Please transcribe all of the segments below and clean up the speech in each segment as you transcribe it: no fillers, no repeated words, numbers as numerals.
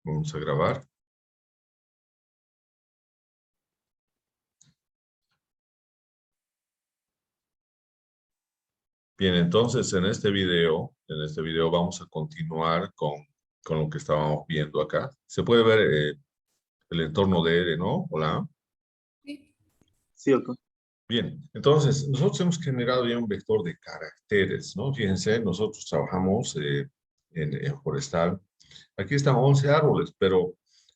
Vamos a grabar. Bien, entonces en este video vamos a continuar con lo que estábamos viendo acá. Se puede ver el entorno de R, ¿no? Hola. Sí, doctor. Bien, entonces nosotros hemos generado ya un vector de caracteres, ¿no? Fíjense, nosotros trabajamos en Forestal. Aquí están 11 árboles, pero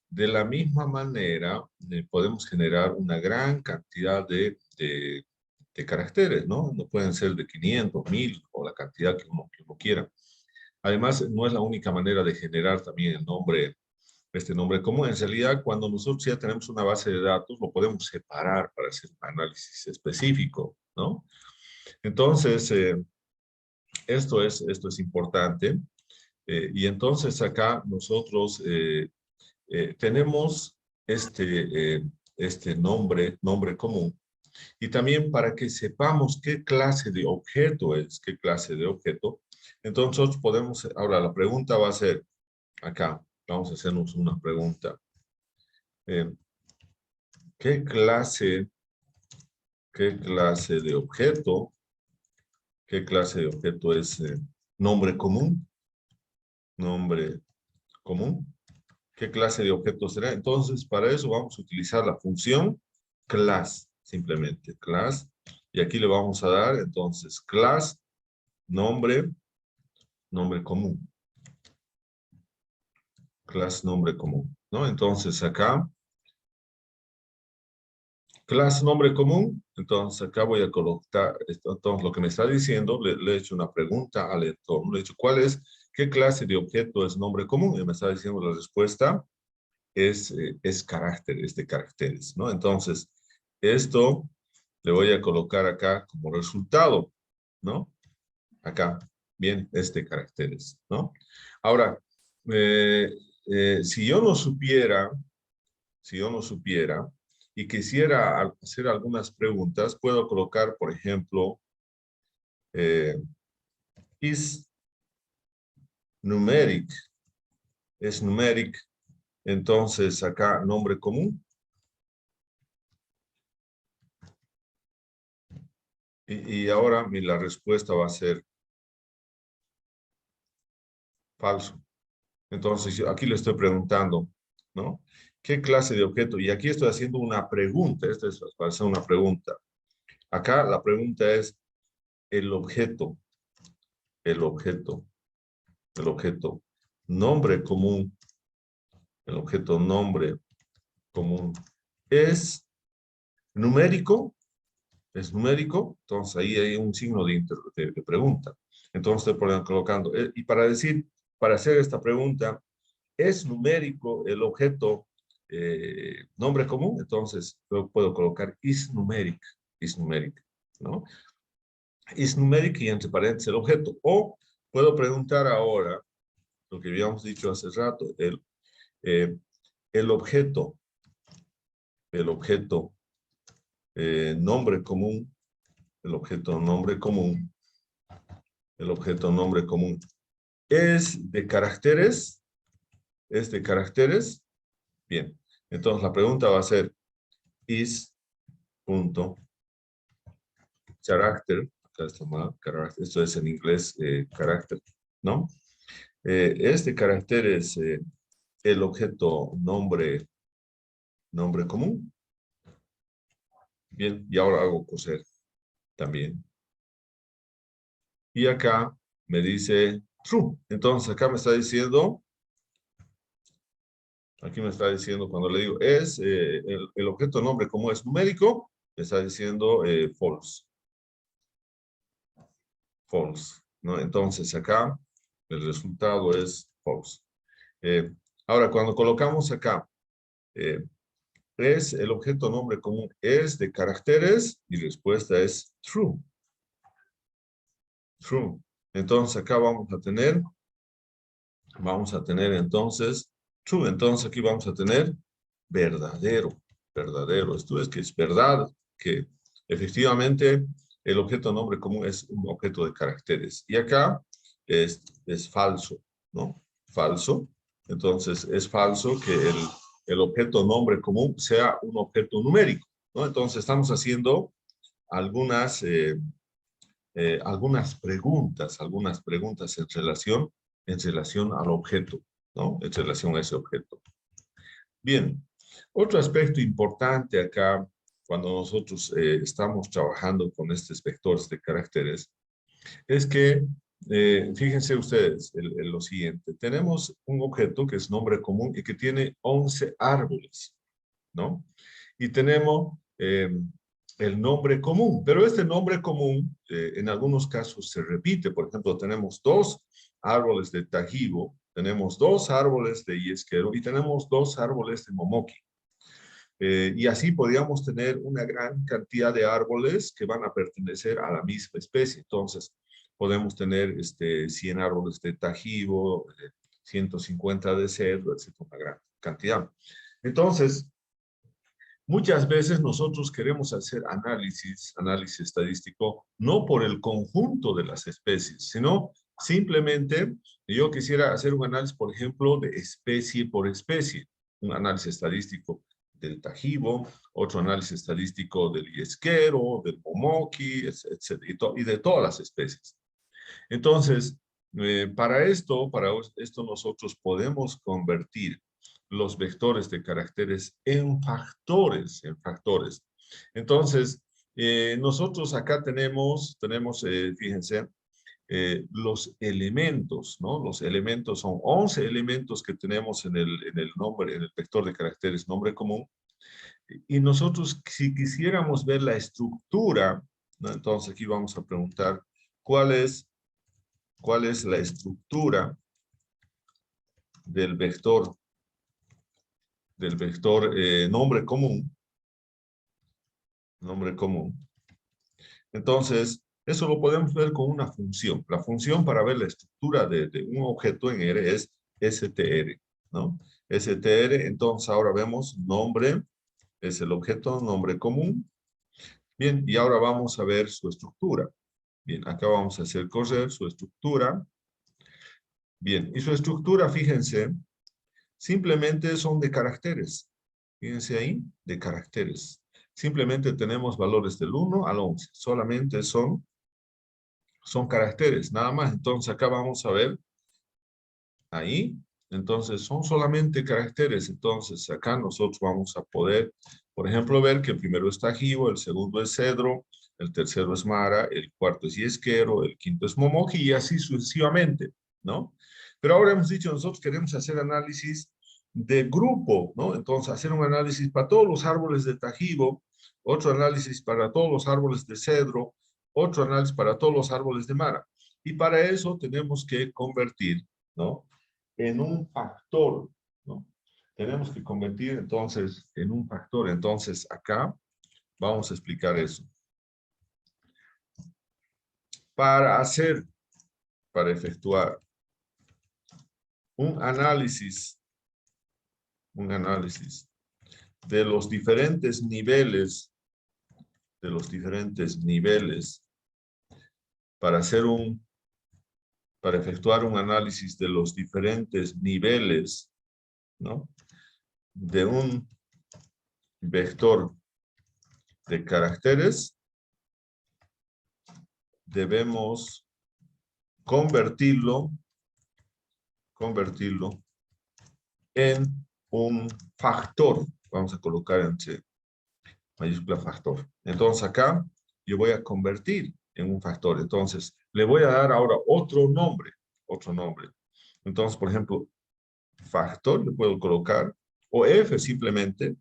de la misma manera podemos generar una gran cantidad de caracteres, ¿no? No pueden ser de 500, 1000 o la cantidad que uno quiera. Además, no es la única manera de generar también el nombre, este nombre común. En realidad, cuando nosotros ya tenemos una base de datos, lo podemos separar para hacer un análisis específico, ¿no? Entonces, esto es importante. Y entonces acá nosotros tenemos este nombre común. Y también para que sepamos qué clase de objeto es, qué clase de objeto, entonces nosotros podemos, ahora la pregunta va a ser, acá, vamos a hacernos una pregunta. Eh, ¿Qué clase de objeto, qué clase de objeto es nombre común? Nombre común. ¿Qué clase de objeto será? Entonces, para eso vamos a utilizar la función class, simplemente class. Y aquí le vamos a dar, entonces, class, nombre común. Class, nombre común, ¿no? Entonces, acá, class, nombre común. Entonces, acá voy a colocar, entonces, lo que me está diciendo, le he hecho una pregunta al entorno. Le he dicho, qué clase de objeto es nombre común? Y me está diciendo la respuesta. Es carácter, es de caracteres, ¿no? Entonces, esto le voy a colocar acá como resultado, ¿no? Acá, bien, caracteres, ¿no? Ahora, si yo no supiera y quisiera hacer algunas preguntas, puedo colocar, por ejemplo, is numeric, es numeric, entonces acá nombre común. Y ahora la respuesta va a ser falso. Entonces, aquí le estoy preguntando, ¿no? ¿Qué clase de objeto? Y aquí estoy haciendo una pregunta. Esta es para hacer una pregunta. Acá la pregunta es el objeto, el objeto, el objeto nombre común, el objeto nombre común. ¿Es numérico? ¿Es numérico? Entonces, ahí hay un signo de pregunta. Entonces, estoy colocando. Y para hacer esta pregunta, ¿es numérico el objeto nombre común? Entonces, yo puedo colocar is numeric, ¿no? Is numeric y entre paréntesis el objeto. O puedo preguntar ahora, lo que habíamos dicho hace rato, el objeto nombre común, el objeto nombre común, el objeto nombre común. ¿Es de caracteres? ¿Es de caracteres? Bien. Entonces la pregunta va a ser is punto character, acá está mal, character, esto es en inglés carácter, ¿no? Este carácter es el objeto nombre común. Bien, y ahora hago coser también. Y acá me dice true. Entonces acá me está diciendo, aquí me está diciendo cuando le digo es el objeto nombre común es numérico, me está diciendo false. False, ¿no? Entonces acá el resultado es false. Ahora, cuando colocamos acá, es el objeto nombre común, es de caracteres, y respuesta es true. True. Entonces acá vamos a tener entonces true. Entonces aquí vamos a tener verdadero. Verdadero. Esto es que es verdad, que efectivamente el objeto nombre común es un objeto de caracteres. Y acá es falso, ¿no? Falso. Entonces, es falso que el objeto nombre común sea un objeto numérico, ¿no? Entonces, estamos haciendo algunas, algunas preguntas en relación al objeto, ¿no? En relación a ese objeto. Bien, otro aspecto importante acá, cuando nosotros estamos trabajando con estos vectores de caracteres, es que, fíjense ustedes lo siguiente. Tenemos un objeto que es nombre común y que tiene 11 árboles, ¿no? Y tenemos el nombre común, pero este nombre común en algunos casos se repite. Por ejemplo, tenemos 2 árboles de tajibo, tenemos 2 árboles de yesquero y tenemos 2 árboles de momoki. Y así podríamos tener una gran cantidad de árboles que van a pertenecer a la misma especie. Entonces, podemos tener 100 árboles de tajibo, 150 de cedro, etc. Una gran cantidad. Entonces, muchas veces nosotros queremos hacer análisis estadístico, no por el conjunto de las especies, sino simplemente yo quisiera hacer un análisis, por ejemplo, de especie por especie, un análisis estadístico del tajibo, otro análisis estadístico del yesquero, del momoki, etc., y de todas las especies. Entonces, para esto nosotros podemos convertir los vectores de caracteres en factores, Entonces, nosotros acá tenemos fíjense, los elementos, ¿no? Los elementos son 11 elementos que tenemos en el nombre, en el vector de caracteres nombre común. Y nosotros, si quisiéramos ver la estructura, ¿no? Entonces aquí vamos a preguntar, ¿cuál es la estructura del vector nombre común? Entonces, eso lo podemos ver con una función. La función para ver la estructura de un objeto en R es str, ¿no? Str, entonces ahora vemos nombre, es el objeto nombre común. Bien, y ahora vamos a ver su estructura. Bien, acá vamos a hacer correr su estructura. Bien, y su estructura, fíjense, simplemente son de caracteres. Fíjense ahí, de caracteres. Simplemente tenemos valores del 1 al 11. Solamente son caracteres, nada más. Entonces acá vamos a ver, ahí, entonces son solamente caracteres. Entonces acá nosotros vamos a poder, por ejemplo, ver que el primero es tajibo, el segundo es cedro, el tercero es mara, el cuarto es yesquero, el quinto es momoki y así sucesivamente, ¿no? Pero ahora hemos dicho, nosotros queremos hacer análisis de grupo, ¿no? Entonces hacer un análisis para todos los árboles de tajibo, otro análisis para todos los árboles de cedro, otro análisis para todos los árboles de mara. Y para eso tenemos que convertir, ¿no? En un factor, ¿no? Tenemos que convertir entonces en un factor. Entonces acá vamos a explicar eso. Para efectuar un análisis de los diferentes niveles, para efectuar un análisis de los diferentes niveles, ¿no? De un vector de caracteres, debemos convertirlo en un factor. Vamos a colocar entre mayúscula factor. Entonces acá yo voy a convertir en un factor. Entonces le voy a dar ahora otro nombre. Entonces, por ejemplo, factor le puedo colocar, o F simplemente,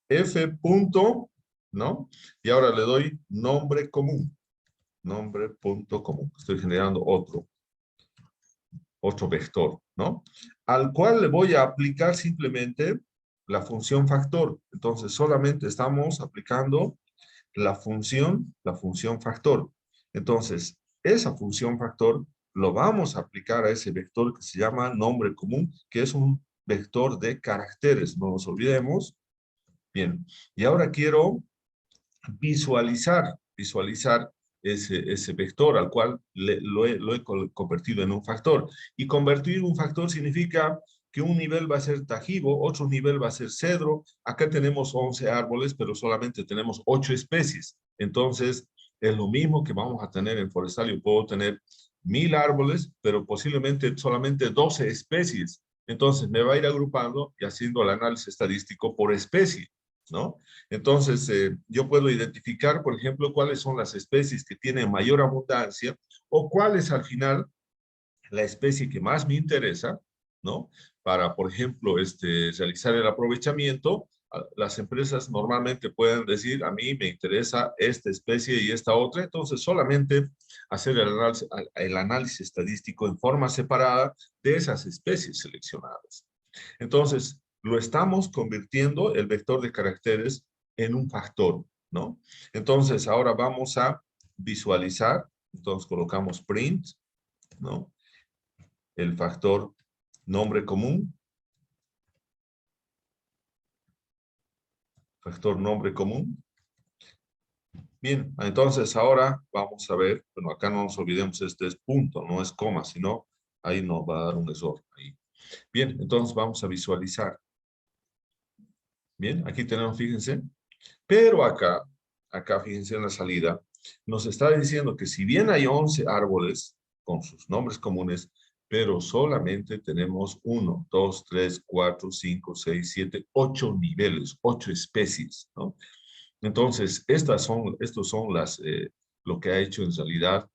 F punto, ¿no? Y ahora le doy nombre común. Nombre punto común. Estoy generando otro vector, ¿no? Al cual le voy a aplicar simplemente la función factor. Entonces, solamente estamos aplicando la función factor. Entonces, esa función factor lo vamos a aplicar a ese vector que se llama nombre común, que es un vector de caracteres, no nos olvidemos. Bien, y ahora quiero visualizar ese vector al cual lo he convertido en un factor. Y convertir un factor significa que un nivel va a ser tajibo, otro nivel va a ser cedro. Acá tenemos 11 árboles, pero solamente tenemos 8 especies. Entonces, es lo mismo que vamos a tener en forestal. Yo puedo tener 1000 árboles, pero posiblemente solamente 12 especies. Entonces, me va a ir agrupando y haciendo el análisis estadístico por especie, ¿no? Entonces, yo puedo identificar, por ejemplo, cuáles son las especies que tienen mayor abundancia o cuál es al final la especie que más me interesa, ¿no? Para, por ejemplo, realizar el aprovechamiento. Las empresas normalmente pueden decir, a mí me interesa esta especie y esta otra, entonces solamente hacer el análisis estadístico en forma separada de esas especies seleccionadas. Entonces, lo estamos convirtiendo el vector de caracteres en un factor, ¿no? Entonces, ahora vamos a visualizar, entonces colocamos print, ¿no? El factor nombre común. Factor nombre común. Bien, entonces ahora vamos a ver, bueno, acá no nos olvidemos, este es punto, no es coma, sino ahí nos va a dar un error. Ahí. Bien, entonces vamos a visualizar. Bien, aquí tenemos, fíjense, pero acá fíjense en la salida, nos está diciendo que si bien hay 11 árboles con sus nombres comunes, pero solamente tenemos 1, 2, 3, 4, 5, 6, 7, 8 niveles, 8 especies, ¿no? Entonces, estos son lo que ha hecho en realidad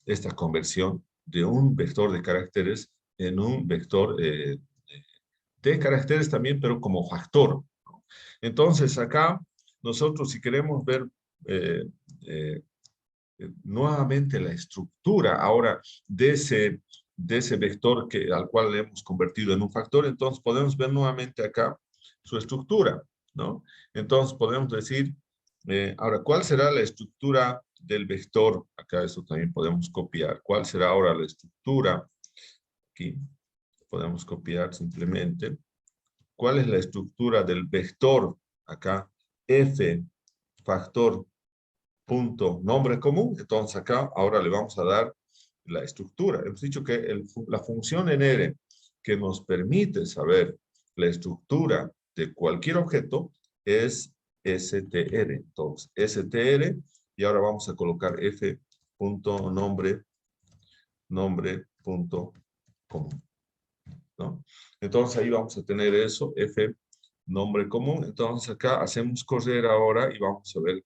esta conversión de un vector de caracteres en un vector de caracteres también, pero como factor, ¿no? Entonces, acá nosotros si queremos ver eh, eh, nuevamente la estructura ahora de ese vector al cual le hemos convertido en un factor, entonces podemos ver nuevamente acá su estructura, ¿no? Entonces podemos decir, ahora, ¿cuál será la estructura del vector? Acá eso también podemos copiar. ¿Cuál será ahora la estructura? Aquí podemos copiar simplemente. ¿Cuál es la estructura del vector? Acá, F factor punto nombre común. Entonces acá ahora le vamos a dar la estructura. Hemos dicho que la función en R que nos permite saber la estructura de cualquier objeto es str. Entonces, str, y ahora vamos a colocar f punto nombre punto común, ¿no? Entonces ahí vamos a tener eso, f nombre común. Entonces acá hacemos correr ahora y vamos a ver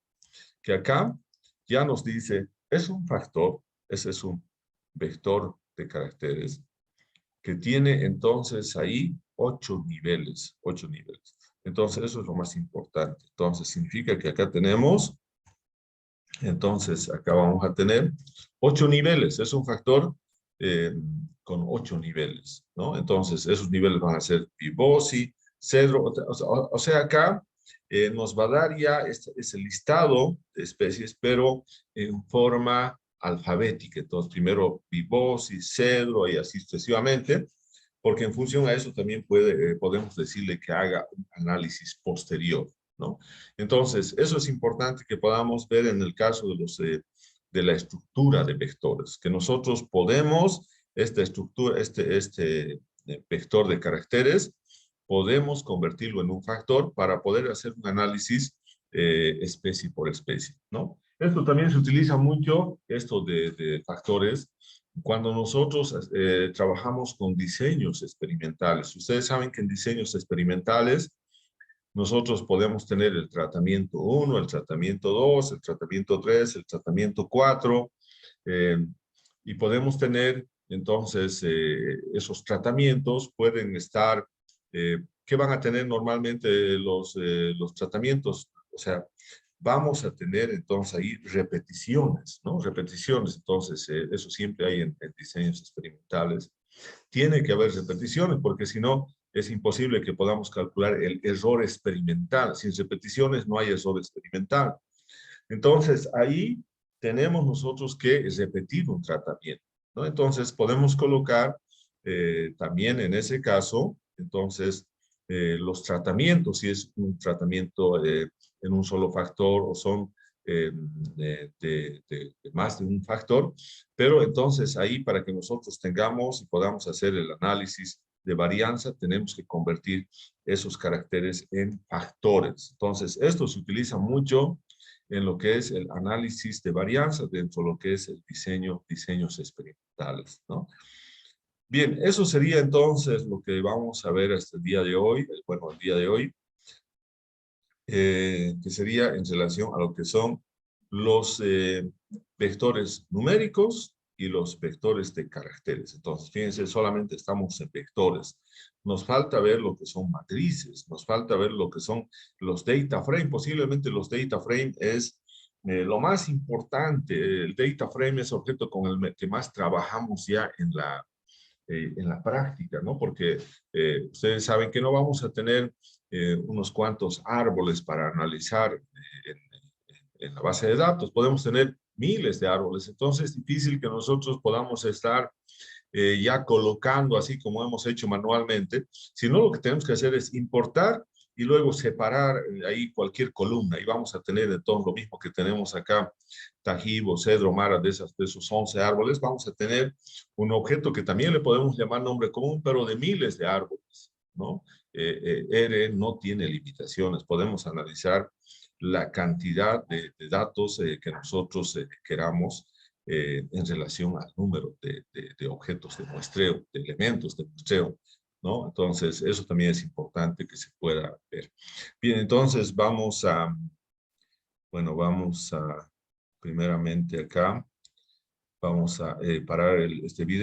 que acá ya nos dice, es un factor, ese es un vector de caracteres, que tiene entonces ahí 8 niveles, 8 niveles. Entonces eso es lo más importante. Entonces significa que acá tenemos, entonces acá vamos a tener 8 niveles, es un factor con 8 niveles, ¿no? Entonces esos niveles van a ser Fibonacci, Cedro, o sea acá nos va a dar ya ese listado de especies, pero en forma alfabética. Entonces, primero Fibonacci, Cedro y así sucesivamente, porque en función a eso también podemos decirle que haga un análisis posterior, ¿no? Entonces, eso es importante que podamos ver en el caso de la estructura de vectores, que nosotros podemos, esta estructura, vector de caracteres, podemos convertirlo en un factor para poder hacer un análisis especie por especie, ¿no? Esto también se utiliza mucho, esto de factores, cuando nosotros trabajamos con diseños experimentales. Ustedes saben que en diseños experimentales nosotros podemos tener el tratamiento 1, el tratamiento 2, el tratamiento 3, el tratamiento 4, y podemos tener entonces esos tratamientos pueden estar, ¿qué van a tener normalmente los tratamientos? O sea, vamos a tener entonces ahí repeticiones, ¿no? Repeticiones, entonces eso siempre hay en diseños experimentales. Tiene que haber repeticiones porque si no es imposible que podamos calcular el error experimental. Sin repeticiones no hay error experimental. Entonces ahí tenemos nosotros que repetir un tratamiento, ¿no? Entonces podemos colocar también en ese caso, entonces, los tratamientos, si es un tratamiento en un solo factor o son de más de un factor, pero entonces ahí para que nosotros tengamos y podamos hacer el análisis de varianza, tenemos que convertir esos caracteres en factores. Entonces, esto se utiliza mucho en lo que es el análisis de varianza dentro de lo que es el diseños experimentales, ¿no? Bien, eso sería entonces lo que vamos a ver hasta el día de hoy, bueno, el día de hoy, que sería en relación a lo que son los vectores numéricos y los vectores de caracteres. Entonces, fíjense, solamente estamos en vectores. Nos falta ver lo que son matrices, nos falta ver lo que son los data frame. Posiblemente los data frame es lo más importante. El data frame es objeto con el que más trabajamos ya en la práctica, ¿no? Porque ustedes saben que no vamos a tener unos cuantos árboles para analizar en la base de datos. Podemos tener miles de árboles, entonces es difícil que nosotros podamos estar ya colocando así como hemos hecho manualmente, sino lo que tenemos que hacer es importar y luego separar ahí cualquier columna y vamos a tener entonces lo mismo que tenemos acá, Tajibo, Cedro, Mara, de esos 11 árboles, vamos a tener un objeto que también le podemos llamar nombre común, pero de miles de árboles, ¿no? R no tiene limitaciones, podemos analizar la cantidad de datos que nosotros queramos en relación al número de objetos de muestreo, de elementos de muestreo, ¿no? Entonces, eso también es importante que se pueda ver. Bien, entonces vamos a, bueno, vamos a, primeramente acá, vamos a parar este video.